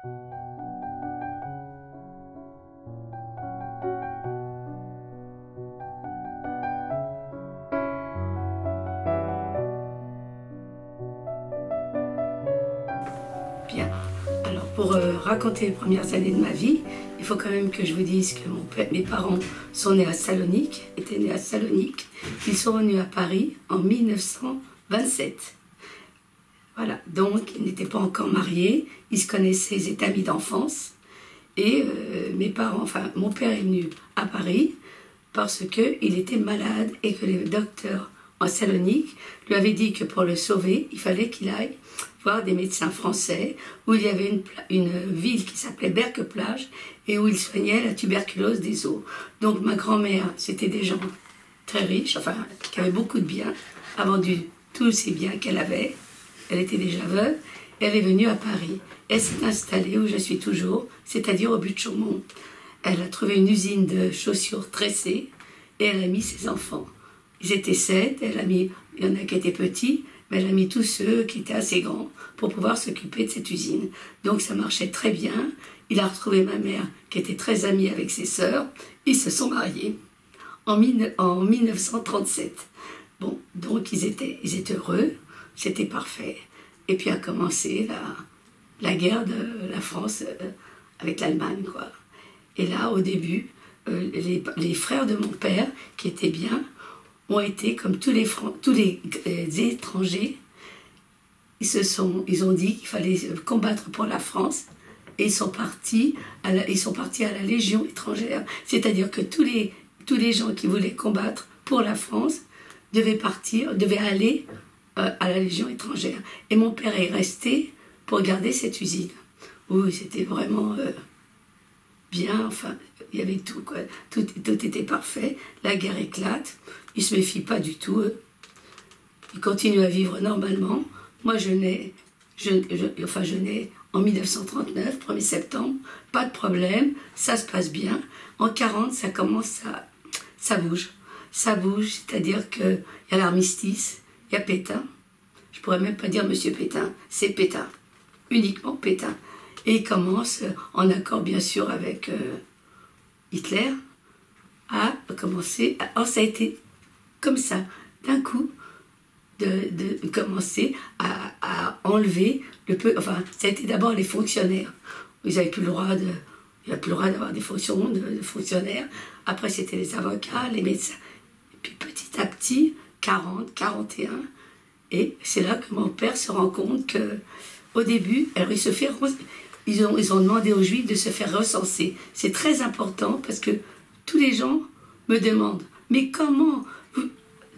Bien. Alors, pour raconter les premières années de ma vie, il faut quand même que je vous dise que mes parents sont nés à Salonique, étaient nés à Salonique. Ils sont venus à Paris en 1927. Voilà, donc ils n'étaient pas encore mariés, ils se connaissaient, ils étaient amis d'enfance. Et mes parents, enfin mon père est venu à Paris parce qu'il était malade et que les docteurs en Salonique lui avaient dit que pour le sauver, il fallait qu'il aille voir des médecins français où il y avait une ville qui s'appelait Berck-Plage et où ils soignaient la tuberculose des os. Donc ma grand-mère, c'était des gens très riches, enfin qui avaient beaucoup de biens, a vendu tous ses biens qu'elle avait. Elle était déjà veuve, et elle est venue à Paris. Elle s'est installée où je suis toujours, c'est-à-dire au but de Chaumont. Elle a trouvé une usine de chaussures tressées et elle a mis ses enfants. Ils étaient 7, il y en a qui étaient petits, mais elle a mis tous ceux qui étaient assez grands pour pouvoir s'occuper de cette usine. Donc ça marchait très bien. Il a retrouvé ma mère qui était très amie avec ses sœurs. Ils se sont mariés en 1937. Bon, donc ils étaient heureux. C'était parfait. Et puis a commencé la guerre de la France avec l'Allemagne, quoi. Et là, au début, les frères de mon père, qui étaient bien, ont été, comme tous les étrangers, ils ont dit qu'il fallait combattre pour la France. Et ils sont partis à la Légion étrangère. C'est-à-dire que tous les gens qui voulaient combattre pour la France devaient aller à la Légion étrangère. Et mon père est resté pour garder cette usine. Oui, c'était vraiment bien, enfin, il y avait tout, quoi. Tout était parfait. La guerre éclate, ils ne se méfient pas du tout, eux. Ils continuent à vivre normalement. Moi, je nais en 1939, 1er septembre, pas de problème, ça se passe bien. En 40, ça bouge. Ça bouge, c'est-à-dire qu'il y a l'armistice, il y a Pétain. Je pourrais même pas dire Monsieur Pétain, c'est Pétain, uniquement Pétain. Et il commence, en accord bien sûr avec Hitler, à commencer. Oh, ça a été comme ça, d'un coup, de commencer à enlever le peu. Enfin, ça a été d'abord les fonctionnaires. Ils n'avaient plus le droit d'avoir des fonctions de fonctionnaires. Après, c'était les avocats, les médecins. Et puis petit à petit, 40, 41. Et c'est là que mon père se rend compte qu'au début, alors ils ont demandé aux Juifs de se faire recenser. C'est très important parce que tous les gens me demandent, mais comment,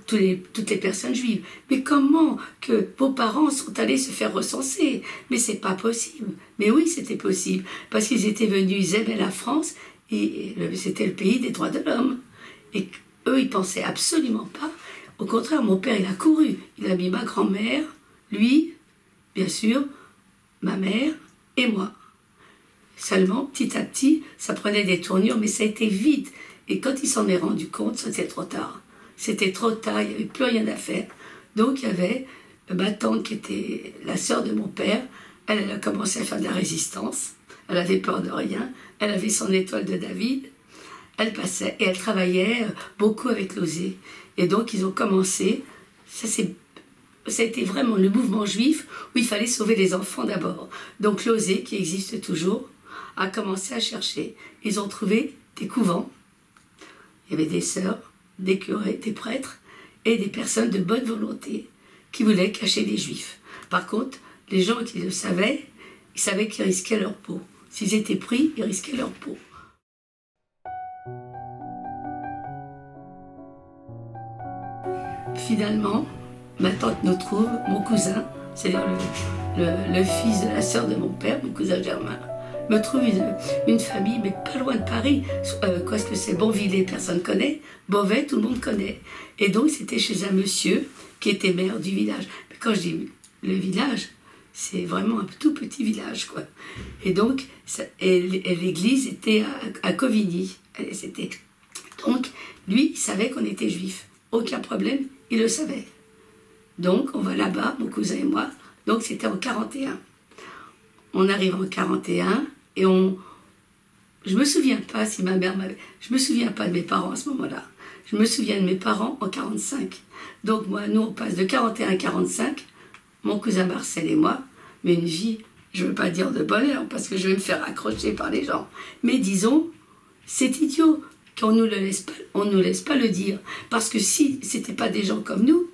toutes les personnes juives, mais comment que vos parents sont allés se faire recenser? Mais c'est pas possible. Mais oui, c'était possible, parce qu'ils étaient venus, ils aimaient la France, et c'était le pays des droits de l'homme. Et eux, ils pensaient absolument pas. Au contraire, mon père, il a couru. Il a mis ma grand-mère, lui, bien sûr, ma mère et moi. Seulement, petit à petit, ça prenait des tournures, mais ça a été vite. Et quand il s'en est rendu compte, c'était trop tard. C'était trop tard, il n'y avait plus rien à faire. Donc, il y avait ma tante qui était la sœur de mon père. Elle a commencé à faire de la résistance. Elle avait peur de rien. Elle avait son étoile de David. Elle passait et elle travaillait beaucoup avec Lozé. Et donc, ils ont commencé, ça a été vraiment le mouvement juif où il fallait sauver les enfants d'abord. Donc, Lozé, qui existe toujours, a commencé à chercher. Ils ont trouvé des couvents. Il y avait des sœurs, des curés, des prêtres et des personnes de bonne volonté qui voulaient cacher les juifs. Par contre, les gens qui le savaient, ils savaient qu'ils risquaient leur peau. S'ils étaient pris, ils risquaient leur peau. Finalement, ma tante nous trouve, mon cousin, c'est-à-dire le fils de la sœur de mon père, mon cousin Germain, me trouve une famille, mais pas loin de Paris. Quoi est-ce que c'est? Bonvillers, personne ne connaît. Beauvais, tout le monde connaît. Et donc, c'était chez un monsieur qui était maire du village. Mais quand je dis le village, c'est vraiment un tout petit village, quoi. Et donc, l'église était à Covigny. Donc, lui, il savait qu'on était juifs. Aucun problème, il le savait. Donc, on va là-bas, mon cousin et moi. Donc, c'était en 41. on arrive en 41 et je me souviens pas si ma mère m'avait... Je me souviens pas de mes parents à ce moment-là. Je me souviens de mes parents en 45. Donc moi, nous, on passe de 41 à 45, mon cousin Marcel et moi, mais une vie, je ne veux pas dire de bonheur, parce que je vais me faire accrocher par les gens. Mais disons, c'est idiot qu'on ne nous laisse pas le dire. Parce que si ce n'étaient pas des gens comme nous,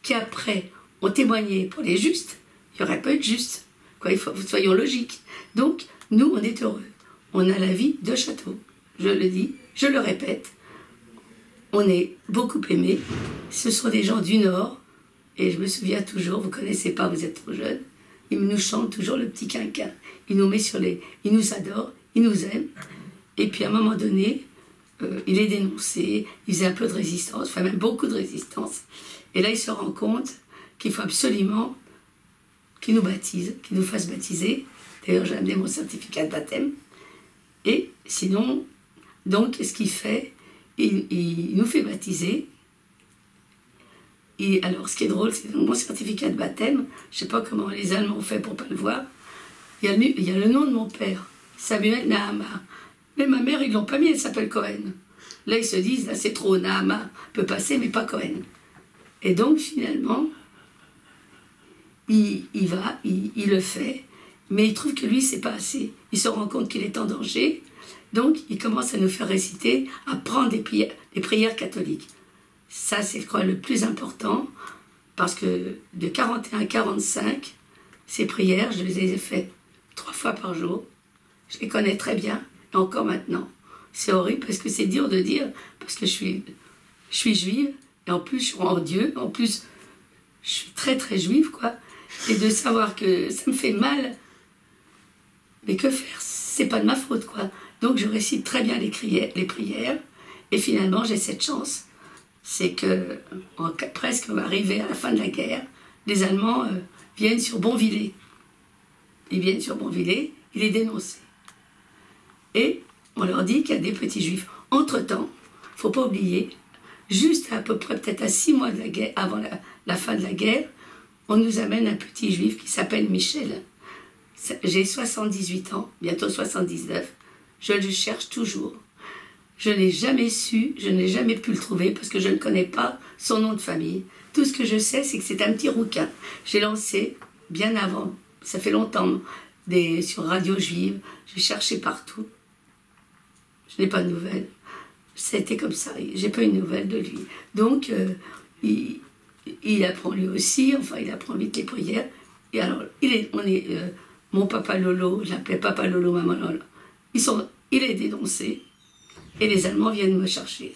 qui après ont témoigné pour les justes, il n'y aurait pas eu de justes. Quoi, soyons logiques. Donc, nous, on est heureux. On a la vie de château. Je le dis, je le répète. On est beaucoup aimés. Ce sont des gens du Nord. Et je me souviens toujours, vous ne connaissez pas, vous êtes trop jeunes. Ils nous chantent toujours le petit quinquin. Il nous met sur les... Il nous adore, il nous aime. Et puis à un moment donné, il est dénoncé, il faisait un peu de résistance, enfin même beaucoup de résistance. Et là, il se rend compte qu'il faut absolument qu'il nous baptise, qu'il nous fasse baptiser. D'ailleurs, j'ai amené mon certificat de baptême. Et sinon, donc, qu'est-ce qu'il fait? Il nous fait baptiser. Et alors, ce qui est drôle, c'est que mon certificat de baptême, je ne sais pas comment les Allemands ont fait pour ne pas le voir, il y a le nom de mon père, Samuel Nahama. Mais ma mère, ils ne l'ont pas mis, elle s'appelle Cohen. Là, ils se disent, là, c'est trop, Nahama peut passer, mais pas Cohen. Et donc, finalement, il le fait, mais il trouve que lui, c'est pas assez. Il se rend compte qu'il est en danger, donc il commence à nous faire réciter, à prendre des prières catholiques. Ça, c'est, je crois, le plus important, parce que de 41 à 45, ces prières, je les ai faites 3 fois par jour. Je les connais très bien, et encore maintenant. C'est horrible, parce que c'est dur de dire, parce que je suis juive, et en plus, je suis en Dieu, en plus, je suis très, très juive, quoi. Et de savoir que ça me fait mal, mais que faire? C'est pas de ma faute, quoi. Donc, je récite très bien les prières, et finalement, j'ai cette chance. C'est que, presque arrivé à la fin de la guerre, les Allemands viennent sur Bonvillers. Ils viennent sur Bonvillers, il est dénoncé. Et on leur dit qu'il y a des petits juifs. Entre-temps, il ne faut pas oublier, juste à peu près, peut-être à 6 mois de la guerre, avant la fin de la guerre, on nous amène un petit juif qui s'appelle Michel. J'ai 78 ans, bientôt 79. Je le cherche toujours. Je n'ai jamais su, je n'ai jamais pu le trouver parce que je ne connais pas son nom de famille. Tout ce que je sais, c'est que c'est un petit rouquin. J'ai lancé bien avant, ça fait longtemps, sur Radio Juive, j'ai cherché partout. Je n'ai pas de nouvelles. Ça a été comme ça, j'ai pas une nouvelle de lui. Donc, il apprend lui aussi, enfin, il apprend vite les prières. Et alors, mon papa Lolo, je l'appelais papa Lolo, maman Lolo. Il est dénoncé. Et les Allemands viennent me chercher.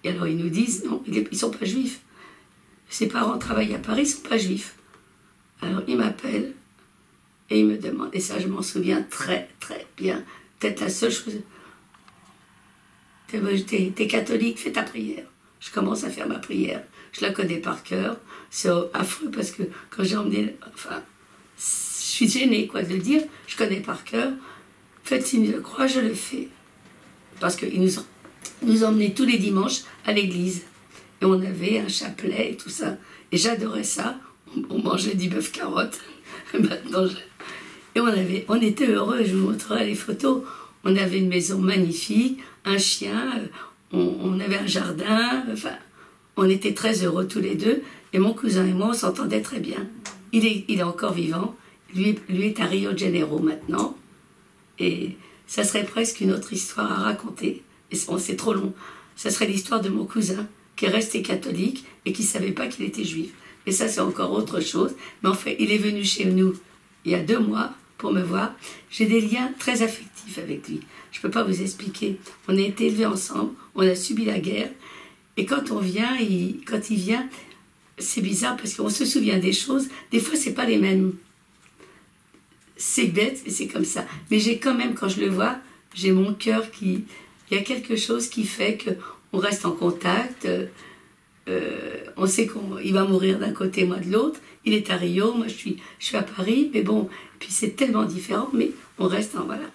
Et alors ils nous disent, non, ils ne sont pas juifs. Ses parents travaillent à Paris, ils ne sont pas juifs. Alors ils m'appellent et ils me demandent, et ça je m'en souviens très très bien, peut-être la seule chose, t'es catholique, fais ta prière. Je commence à faire ma prière, je la connais par cœur, c'est affreux parce que quand j'ai emmené, enfin, je suis gênée quoi de le dire, je connais par cœur, faites signe de croix, je le fais. Parce qu'ils nous emmenaient tous les dimanches à l'église. Et on avait un chapelet et tout ça. Et j'adorais ça. On mangeait du bœuf carotte. Maintenant, et on était heureux, je vous montrerai les photos. On avait une maison magnifique, un chien, on avait un jardin. Enfin, on était très heureux tous les deux. Et mon cousin et moi, on s'entendait très bien. Il est encore vivant. Lui est à Rio de Janeiro maintenant. Et ça serait presque une autre histoire à raconter. Et c'est trop long. Ça serait l'histoire de mon cousin qui est resté catholique et qui ne savait pas qu'il était juif. Et ça, c'est encore autre chose. Mais en fait, il est venu chez nous il y a 2 mois pour me voir. J'ai des liens très affectifs avec lui. Je ne peux pas vous expliquer. On a été élevés ensemble, on a subi la guerre. Et quand il vient, c'est bizarre parce qu'on se souvient des choses. Des fois, ce n'est pas les mêmes. C'est bête, mais c'est comme ça. Mais j'ai quand même, quand je le vois, j'ai mon cœur qui... Il y a quelque chose qui fait qu'on reste en contact. On sait qu'il va mourir d'un côté, moi de l'autre. Il est à Rio, moi je suis à Paris. Mais bon, puis c'est tellement différent, mais on reste en... Voilà.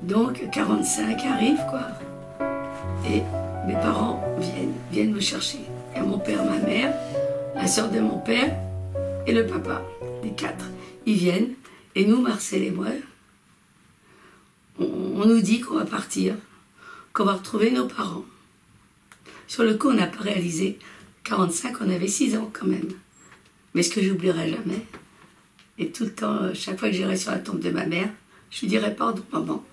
Donc, 45 arrive, quoi. Et mes parents viennent me chercher. Il y a mon père, ma mère, la sœur de mon père et le papa, les 4. Ils viennent, et nous, Marcel et moi, on nous dit qu'on va partir, qu'on va retrouver nos parents. Sur le coup, on n'a pas réalisé. 45, on avait 6 ans quand même. Mais ce que j'oublierai jamais, et tout le temps, chaque fois que j'irai sur la tombe de ma mère, je lui dirai pardon, maman.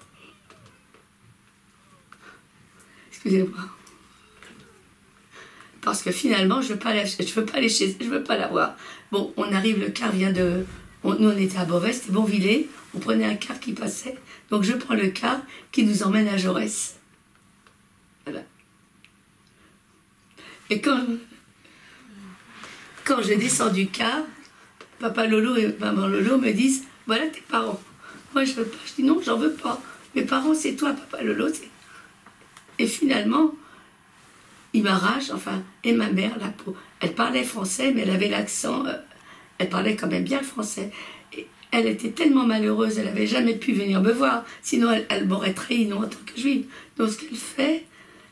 Excusez-moi. Parce que finalement, je veux pas la voir. Bon, on arrive, le car vient de... nous, on était à Beauvais, c'était Bonvillers. On prenait un car qui passait. Donc, je prends le car qui nous emmène à Jaurès. Voilà. Et quand je descends du car, papa Lolo et maman Lolo me disent, voilà tes parents. Moi, je veux pas. Je dis non, j'en veux pas. Mes parents, c'est toi, papa Lolo. Et finalement, il m'arrache, enfin, et ma mère, la peau. Elle parlait français, mais elle avait l'accent, elle parlait quand même bien le français. Et elle était tellement malheureuse, elle n'avait jamais pu venir me voir, sinon elle m'aurait trahi, non, en tant que juive. Donc ce qu'elle fait,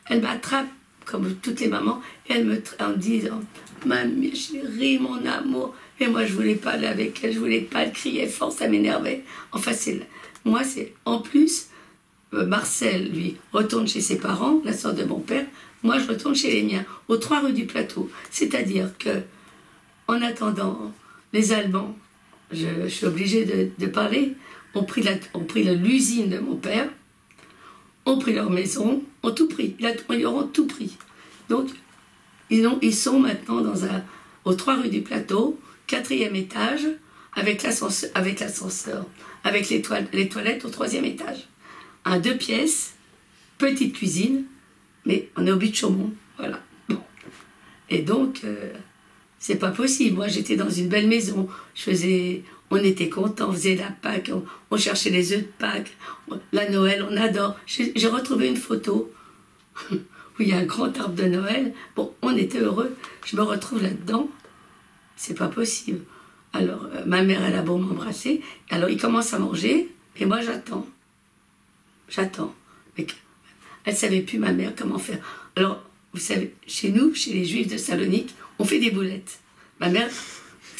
elle m'attrape, comme toutes les mamans, et elle me traite en disant, mamie chérie, mon amour. Et moi, je voulais pas aller avec elle, je voulais pas, elle criait fort, ça m'énervait. Enfin, moi, c'est, en plus, Marcel, lui, retourne chez ses parents, la sœur de mon père. Moi, je retourne chez les miens, aux 3 rues du Plateau. C'est-à-dire que, en attendant, les Allemands, je suis obligée de parler, ont pris l'usine de mon père, ont pris leur maison, ont tout pris. Ils auront tout pris. Donc, ils sont maintenant aux 3 rues du Plateau, 4e étage, avec l'ascenseur, avec les toilettes au 3e étage. Un 2 pièces, petite cuisine, mais on est au but de Chaumont, voilà. Bon. Et donc, c'est pas possible. Moi, j'étais dans une belle maison. On était contents, on faisait la Pâques, on cherchait les œufs de Pâques, la Noël, on adore. J'ai retrouvé une photo où il y a un grand arbre de Noël. Bon, on était heureux. Je me retrouve là-dedans. C'est pas possible. Alors, ma mère, elle a beau m'embrasser. Alors, il commence à manger, et moi, j'attends. J'attends. Mais elle ne savait plus, ma mère, comment faire. Alors, vous savez, chez nous, chez les Juifs de Salonique, on fait des boulettes. Ma mère, que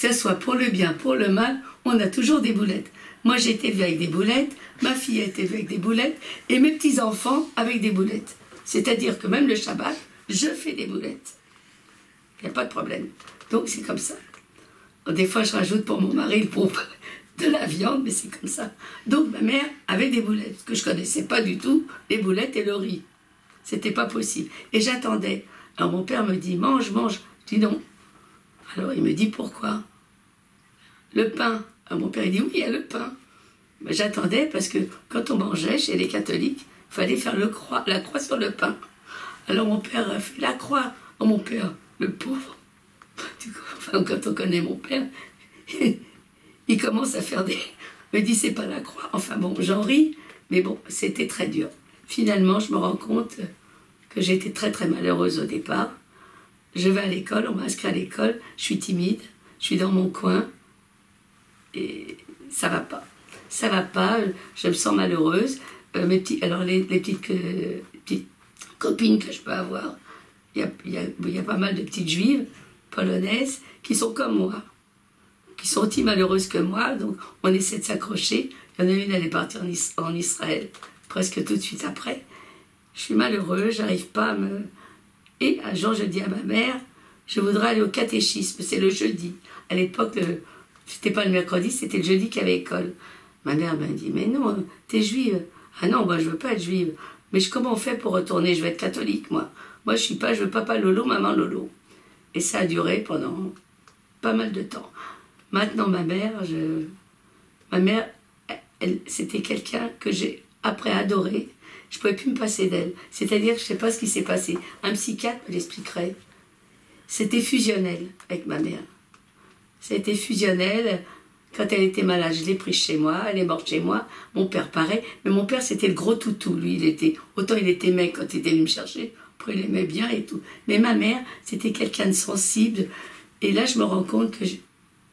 ce soit pour le bien, pour le mal, on a toujours des boulettes. Moi, j'ai été élevée avec des boulettes, ma fille a été élevée avec des boulettes, et mes petits-enfants avec des boulettes. C'est-à-dire que même le Shabbat, je fais des boulettes. Il n'y a pas de problème. Donc, c'est comme ça. Des fois, je rajoute pour mon mari de la viande, mais c'est comme ça. Donc, ma mère avait des boulettes, que je ne connaissais pas du tout, les boulettes et le riz. C'était pas possible. Et j'attendais. Alors, mon père me dit, mange, mange. Je dis non. Alors, il me dit, pourquoi? Le pain. Alors, mon père, il dit, oui, il y a le pain. Mais j'attendais parce que quand on mangeait chez les catholiques, il fallait faire la croix sur le pain. Alors, mon père a fait la croix. Oh, mon père, le pauvre. Enfin, quand on connaît mon père, il commence à faire me dit, c'est pas la croix. Enfin bon, j'en ris, mais bon, c'était très dur. Finalement, je me rends compte que j'étais très très malheureuse au départ. Je vais à l'école, on m'a inscrit à l'école, je suis timide, je suis dans mon coin, et ça va pas. Ça va pas, je me sens malheureuse. Alors les petites copines que je peux avoir, il y a pas mal de petites juives polonaises qui sont comme moi, qui sont aussi malheureuses que moi, donc on essaie de s'accrocher. Il y en a une, elle est partie en Israël, presque tout de suite après. Je suis malheureuse, j'arrive pas à me... Et un jour, je dis à ma mère, je voudrais aller au catéchisme, c'est le jeudi. À l'époque, c'était pas le mercredi, c'était le jeudi qu'il y avait école. Ma mère m'a dit, mais non, t'es juive. Ah non, moi je veux pas être juive. Mais comment on fait pour retourner? Je vais être catholique, moi. Moi je veux papa Lolo, maman Lolo. Et ça a duré pendant pas mal de temps. Maintenant, ma mère, c'était quelqu'un que j'ai après adoré. Je ne pouvais plus me passer d'elle. C'est-à-dire que je ne sais pas ce qui s'est passé. Un psychiatre me l'expliquerait. C'était fusionnel avec ma mère. C'était fusionnel. Quand elle était malade, je l'ai prise chez moi. Elle est morte chez moi. Mon père, pareil. Mais mon père, c'était le gros toutou. Lui, autant il était mec quand il était venu me chercher. Après, il aimait bien et tout. Mais ma mère, c'était quelqu'un de sensible. Et là, je me rends compte que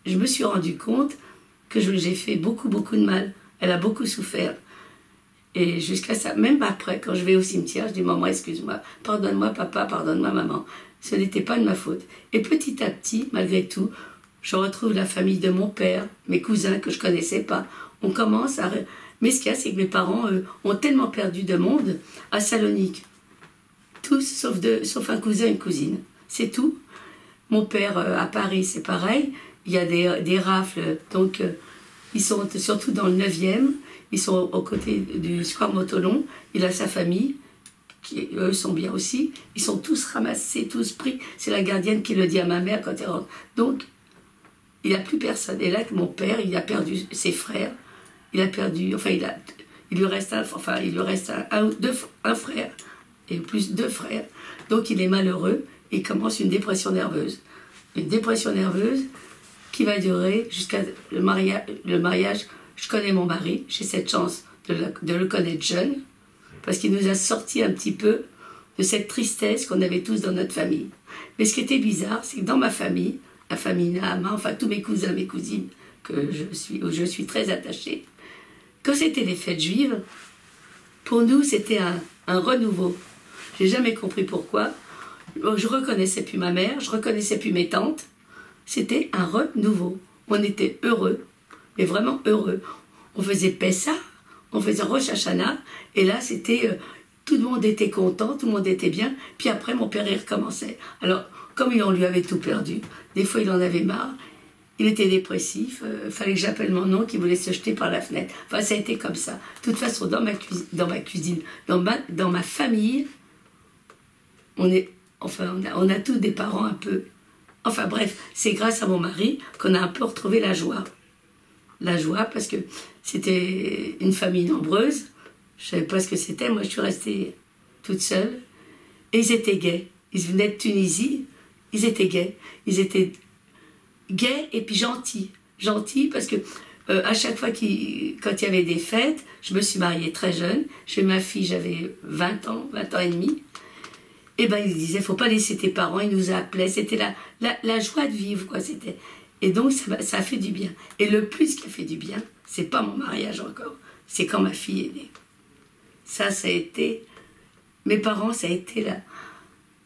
je me suis rendu compte que j'ai fait beaucoup, beaucoup de mal. Elle a beaucoup souffert. Et jusqu'à ça, même après, quand je vais au cimetière, je dis maman, excuse-moi, pardonne-moi papa, pardonne-moi maman. Ce n'était pas de ma faute. Et petit à petit, malgré tout, je retrouve la famille de mon père, mes cousins que je connaissais pas. On commence à... Mais ce qu'il y a, c'est que mes parents ont tellement perdu de monde à Salonique. Tous, sauf un cousin et une cousine. C'est tout. Mon père, à Paris, c'est pareil. Il y a des rafles, donc ils sont surtout dans le 9e. Ils sont aux côtés du Square Motolon. Il a sa famille, qui eux sont bien aussi. Ils sont tous ramassés, tous pris. C'est la gardienne qui le dit à ma mère quand elle rentre. Donc, il n'y a plus personne. Et là, mon père, il a perdu ses frères. Il a perdu, enfin, il lui reste un frère, et plus 2 frères. Donc, il est malheureux et il commence une dépression nerveuse. Une dépression nerveuse qui va durer jusqu'à le mariage. Je connais mon mari, j'ai cette chance de le connaître jeune, parce qu'il nous a sortis un petit peu de cette tristesse qu'on avait tous dans notre famille. Mais ce qui était bizarre, c'est que dans ma famille, la famille Nahama, enfin tous mes cousins, mes cousines, où je suis très attachée, quand c'était les fêtes juives, pour nous c'était un renouveau. J'ai jamais compris pourquoi. Je reconnaissais plus ma mère, je reconnaissais plus mes tantes. C'était un renouveau. On était heureux, mais vraiment heureux. On faisait Pessah, on faisait Rosh Hashanah, et là c'était... tout le monde était content, tout le monde était bien. Puis après, mon père, il recommençait. Alors, comme on lui avait tout perdu, des fois il en avait marre, il était dépressif, fallait que j'appelle mon oncle, il voulait se jeter par la fenêtre. Enfin, ça a été comme ça. De toute façon, dans ma cuisine, dans ma famille, on a tous des parents un peu... Enfin bref, c'est grâce à mon mari qu'on a un peu retrouvé la joie. La joie, parce que c'était une famille nombreuse. Je ne savais pas ce que c'était. Moi, je suis restée toute seule. Et ils étaient gays. Ils venaient de Tunisie. Ils étaient gays. Ils étaient gays et puis gentils. Gentils parce que à chaque fois quand il y avait des fêtes, je me suis mariée très jeune. J'ai ma fille, j'avais 20 ans et demi. Et ben ils disaient, faut pas laisser tes parents. Ils nous appelaient. C'était la joie de vivre, quoi. C'était. Et donc ça a fait du bien. Et le plus qui a fait du bien, c'est pas mon mariage encore. C'est quand ma fille est née. Ça a été... Mes parents, ça a été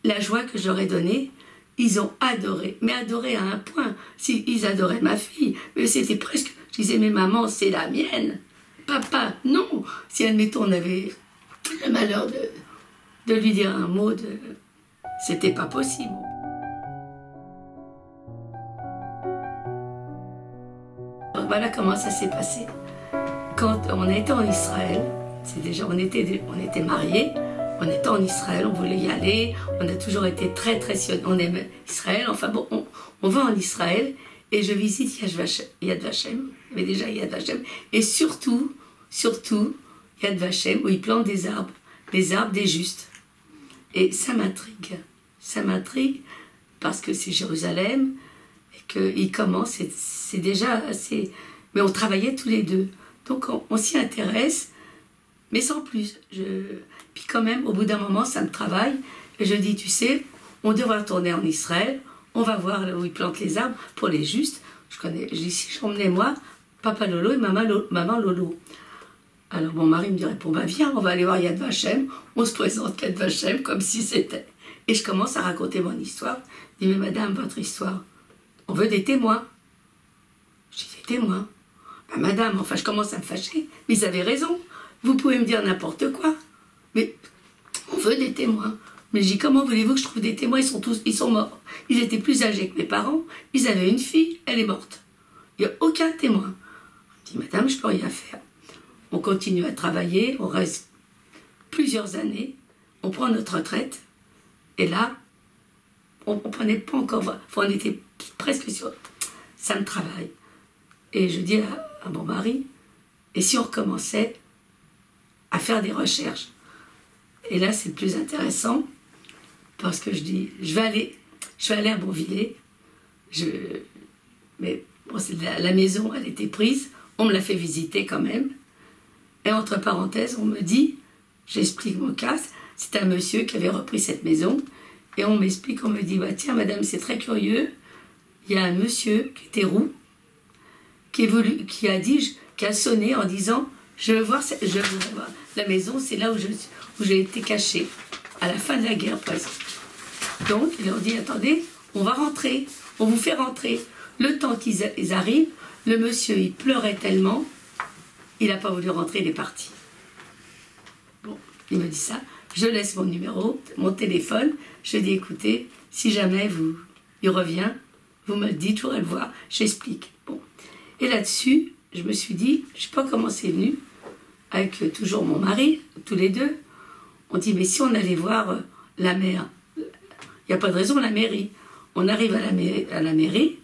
la joie que j'aurais donnée. Ils ont adoré, mais adoré à un point. Si, ils adoraient ma fille, mais c'était presque... Je disais, mais maman, c'est la mienne. Papa, non. Si, admettons, on avait le malheur de lui dire un mot, c'était pas possible. Alors, voilà comment ça s'est passé. Quand on a été en Israël, on était mariés, on était en Israël, on voulait y aller, on a toujours été très très on aime Israël, enfin bon, on va en Israël et je visite Yad Vashem, mais déjà Yad Vashem, et surtout Yad Vashem où ils plantent des arbres des justes. Et ça m'intrigue parce que c'est Jérusalem et qu'il commence, c'est déjà assez... Mais on travaillait tous les deux, donc on s'y intéresse. Mais sans plus. Puis quand même, au bout d'un moment, ça me travaille. Et je dis, tu sais, on devrait retourner en Israël. On va voir là où ils plantent les arbres pour les justes. Je dis, si j'emmenais moi, papa Lolo et maman Lolo. Alors mon mari me dirait, bon ben viens, on va aller voir Yad Vashem. On se présente Yad Vashem comme si c'était... Et je commence à raconter mon histoire. Je dis, mais madame, votre histoire, on veut des témoins. Je dis, des témoins? Ben, madame, enfin je commence à me fâcher. Mais ils avaient raison. Vous pouvez me dire n'importe quoi, mais on veut des témoins. Mais je dis, comment voulez-vous que je trouve des témoins? Ils sont morts. Ils étaient plus âgés que mes parents. Ils avaient une fille, elle est morte. Il n'y a aucun témoin. Je dis, madame, je ne peux rien faire. On continue à travailler, on reste plusieurs années, on prend notre retraite, et là, on ne prenait pas encore... Enfin, on était presque sûr. Ça me travaille. Et je dis à mon mari, et si on recommençait à faire des recherches. Et là, c'est le plus intéressant, parce que je dis, je vais aller à Beauvillers, mais bon, la maison, elle était prise, on me l'a fait visiter quand même, et entre parenthèses, on me dit, j'explique mon cas, c'est un monsieur qui avait repris cette maison, et on m'explique, on me dit, bah, tiens madame, c'est très curieux, il y a un monsieur qui était roux, qui a sonné en disant, je veux voir la maison, c'est là où j'ai été cachée, à la fin de la guerre presque. Donc, il leur dit, attendez, on va rentrer, on vous fait rentrer. Le temps qu'ils arrivent, le monsieur, il pleurait tellement, il n'a pas voulu rentrer, il est parti. Bon, il me dit ça, je laisse mon numéro, mon téléphone, je dis, écoutez, si jamais il revient, vous me le dites, je voudrais le voir, j'explique. Bon. Et là-dessus, je me suis dit, je ne sais pas comment c'est venu, avec toujours mon mari, tous les deux, on dit, mais si on allait voir la mère, il n'y a pas de raison, la mairie. On arrive à la mairie,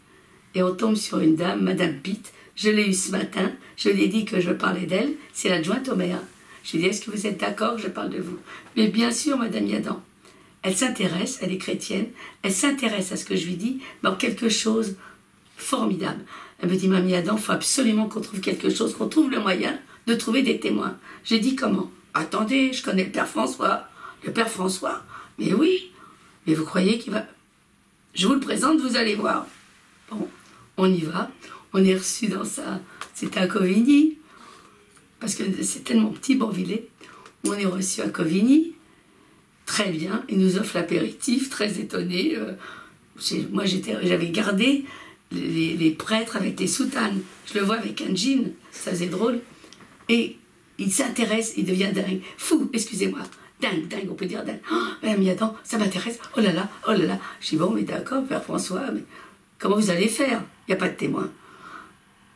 et on tombe sur une dame, Madame Pitt, je l'ai eue ce matin, je lui ai dit que je parlais d'elle, c'est l'adjointe au maire. Je lui ai dit, est-ce que vous êtes d'accord que je parle de vous? Mais bien sûr, Madame Yadan. Elle s'intéresse, elle est chrétienne, elle s'intéresse à ce que je lui dis, dans quelque chose formidable. Elle me dit, Mamie Yadan, il faut absolument qu'on trouve quelque chose, qu'on trouve le moyen de trouver des témoins. J'ai dit, comment? Attendez, je connais le Père François. Le Père François? Mais oui, mais vous croyez qu'il va... Je vous le présente, vous allez voir. Bon, on y va, on est reçu dans ça, c'était à Covigny, parce que c'est tellement petit, Bourvillers. On est reçu à Covigny, très bien, il nous offre l'apéritif, très étonné. Moi, j'avais gardé les prêtres avec les soutanes. Je le vois avec un jean, ça faisait drôle. Et il s'intéresse, il devient dingue. Fou, excusez-moi. Dingue, on peut dire dingue. Oh, Madame Yadan, ça m'intéresse. Oh là là, oh là là. Je dis, bon, mais d'accord, Père François, mais comment vous allez faire? Il n'y a pas de témoin.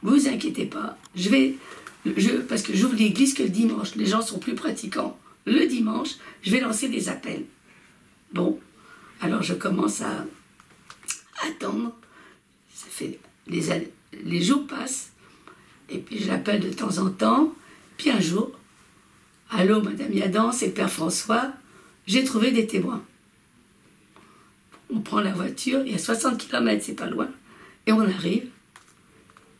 Vous inquiétez pas. Parce que j'ouvre l'église que le dimanche. Les gens sont plus pratiquants. Le dimanche, je vais lancer des appels. Bon, alors je commence à attendre. Ça fait les jours passent. Et puis je l'appelle de temps en temps. Puis un jour, allô, Madame Yadan, c'est le Père François, j'ai trouvé des témoins. On prend la voiture, il y a 60 km, c'est pas loin, et on arrive,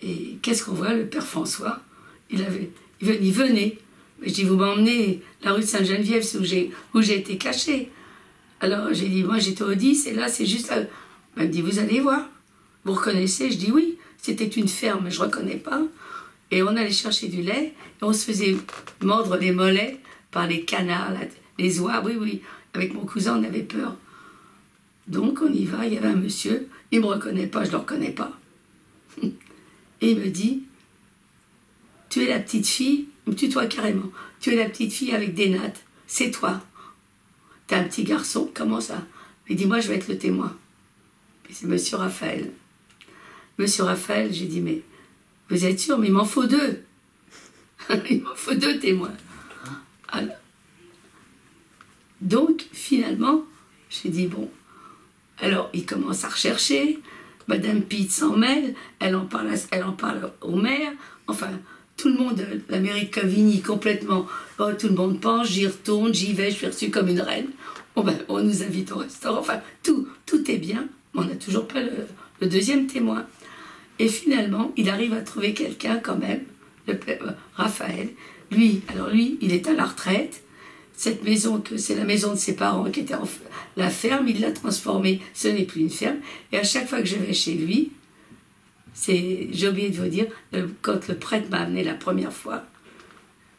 et qu'est-ce qu'on voit? Le Père François, il venait. Je dis, vous m'emmenez la rue de Sainte-Geneviève, c'est où j'ai été caché. Alors j'ai dit, moi j'étais au 10, et là c'est juste là. Elle me dit, vous allez voir, vous reconnaissez? Je dis, oui, c'était une ferme, je ne reconnais pas. Et on allait chercher du lait, et on se faisait mordre les mollets par les canards, les oies. Oui, avec mon cousin, on avait peur. Donc on y va, il y avait un monsieur, il ne me reconnaît pas, je ne le reconnais pas. Et il me dit, tu es la petite fille, il me tutoie carrément, tu es la petite fille avec des nattes, c'est toi. T'es un petit garçon, comment ça? Il dit, moi je vais être le témoin. Et c'est monsieur Raphaël. Monsieur Raphaël, j'ai dit, mais vous êtes sûr? Mais il m'en faut 2. Il m'en faut 2 témoins. Alors, donc, finalement, j'ai dit, bon, alors il commence à rechercher, Madame Pitt s'en mêle, elle en parle au maire, enfin, tout le monde, la mairie de Cavigny, complètement, oh, tout le monde pense, j'y retourne, j'y vais, je suis reçue comme une reine, on nous invite au restaurant, enfin, tout est bien, mais on n'a toujours pas le deuxième témoin. Et finalement, il arrive à trouver quelqu'un quand même, Raphaël. Lui, il est à la retraite. Cette maison, c'est la maison de ses parents qui était la ferme, il l'a transformée, ce n'est plus une ferme. Et à chaque fois que je vais chez lui, j'ai oublié de vous dire, quand le prêtre m'a amené la première fois,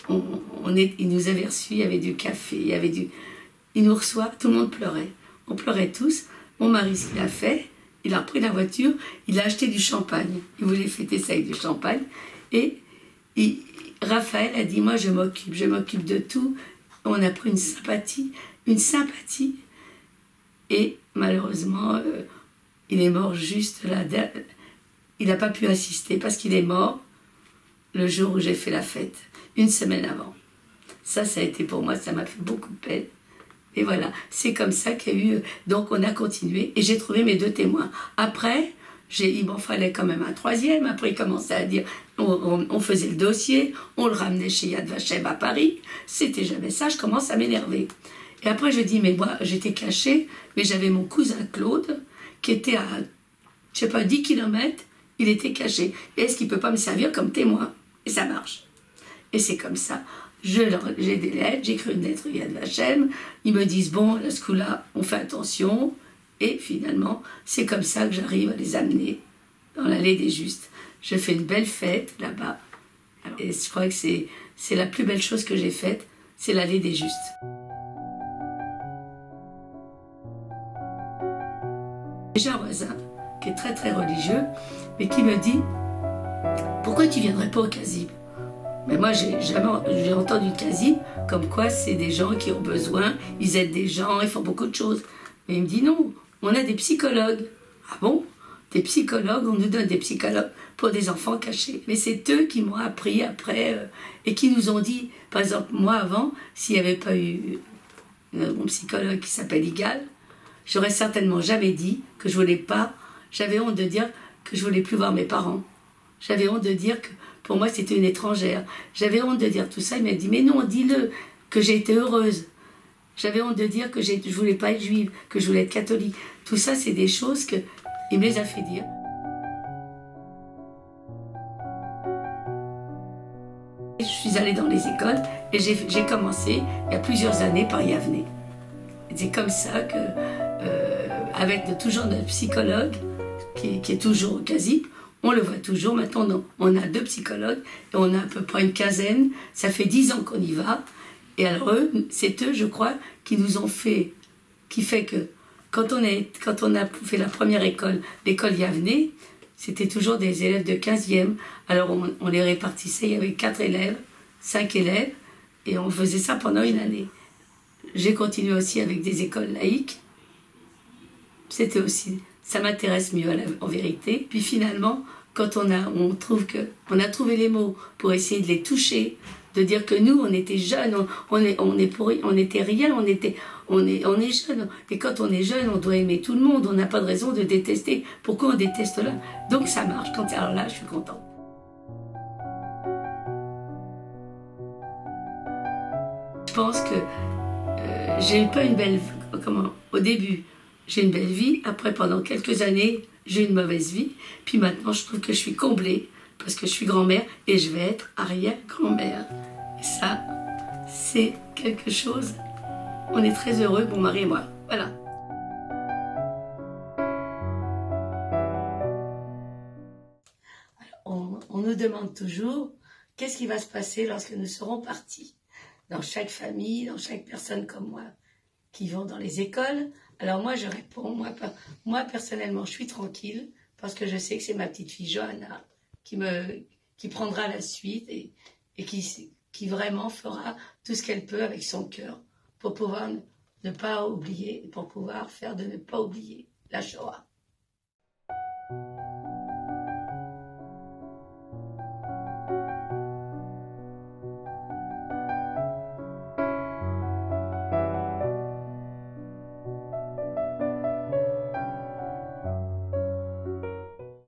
il nous avait reçus, il y avait du café, il nous reçoit, tout le monde pleurait. On pleurait tous. Mon mari, ce qu'il a fait, il a repris la voiture, il a acheté du champagne. Il voulait fêter ça avec du champagne. Et Raphaël a dit, moi je m'occupe de tout. On a pris une sympathie. Et malheureusement, il est mort juste là. Il n'a pas pu assister parce qu'il est mort le jour où j'ai fait la fête, une semaine avant. Ça a été pour moi, ça m'a fait beaucoup de peine. Et voilà, c'est comme ça qu'il y a eu... Donc on a continué et j'ai trouvé mes 2 témoins. Après, il m'en fallait quand même un 3e. Après, il commençait à dire... On faisait le dossier, on le ramenait chez Yad Vashem à Paris. C'était jamais ça, je commence à m'énerver. Et après, je dis, mais moi, j'étais cachée, mais j'avais mon cousin Claude qui était à, je sais pas, 10 km, il était caché. Et est-ce qu'il ne peut pas me servir comme témoin? Et ça marche. Et c'est comme ça. J'ai des lettres, j'écris une lettre Yad Vashem, ils me disent, bon, à ce coup-là, on fait attention, et finalement, c'est comme ça que j'arrive à les amener dans l'allée des Justes. Je fais une belle fête là-bas, Et je crois que c'est la plus belle chose que j'ai faite, c'est l'allée des justes. J'ai un voisin qui est très très religieux, mais qui me dit « Pourquoi tu viendrais pas au Casib ?» Mais moi, j'ai entendu Casib comme quoi c'est des gens qui ont besoin, ils aident des gens, ils font beaucoup de choses. Mais il me dit « Non, on a des psychologues. » Ah bon? Des psychologues, on nous donne des psychologues pour des enfants cachés. Mais c'est eux qui m'ont appris après et qui nous ont dit, par exemple, moi avant, s'il n'y avait pas eu mon psychologue qui s'appelle Igal, j'aurais certainement jamais dit que je voulais pas, j'avais honte de dire que je voulais plus voir mes parents. J'avais honte de dire que pour moi c'était une étrangère. J'avais honte de dire tout ça, il m'a dit mais non, dis-le, que j'ai été heureuse. J'avais honte de dire que je voulais pas être juive, que je voulais être catholique. Tout ça c'est des choses que il me les a fait dire. Je suis allée dans les écoles et j'ai commencé il y a plusieurs années par Yavne. C'est comme ça que, avec toujours notre psychologue, qui est toujours au Casib, on le voit toujours. Maintenant, on a 2 psychologues et on a à peu près une quinzaine. Ça fait 10 ans qu'on y va. Et alors c'est eux, je crois, qui nous ont fait, qui fait que quand on a fait la première école, l'école Yavne, c'était toujours des élèves de 15e. Alors on les répartissait, il y avait 4 élèves, 5 élèves, et on faisait ça pendant une année. J'ai continué aussi avec des écoles laïques. C'était aussi, ça m'intéresse mieux en vérité. Puis finalement, quand on trouve que, on a trouvé les mots pour essayer de les toucher, de dire que nous, on était jeunes, on était rien, on est jeunes. Et quand on est jeune, on doit aimer tout le monde, on n'a pas de raison de détester. Pourquoi on déteste là? Donc ça marche. Alors là, je suis contente. Je pense que j'ai pas une belle vie. Au début, j'ai une belle vie. Après, pendant quelques années, j'ai une mauvaise vie. Puis maintenant, je trouve que je suis comblée parce que je suis grand-mère et je vais être arrière-grand-mère. Et ça, c'est quelque chose. On est très heureux, mon mari et moi. Voilà. On nous demande toujours qu'est-ce qui va se passer lorsque nous serons partis. Dans chaque famille, dans chaque personne comme moi qui vont dans les écoles. Alors moi, je réponds, moi personnellement, je suis tranquille parce que je sais que c'est ma petite fille Johanna qui prendra la suite et qui vraiment fera tout ce qu'elle peut avec son cœur pour pouvoir ne pas oublier, pour pouvoir faire de ne pas oublier la Shoah.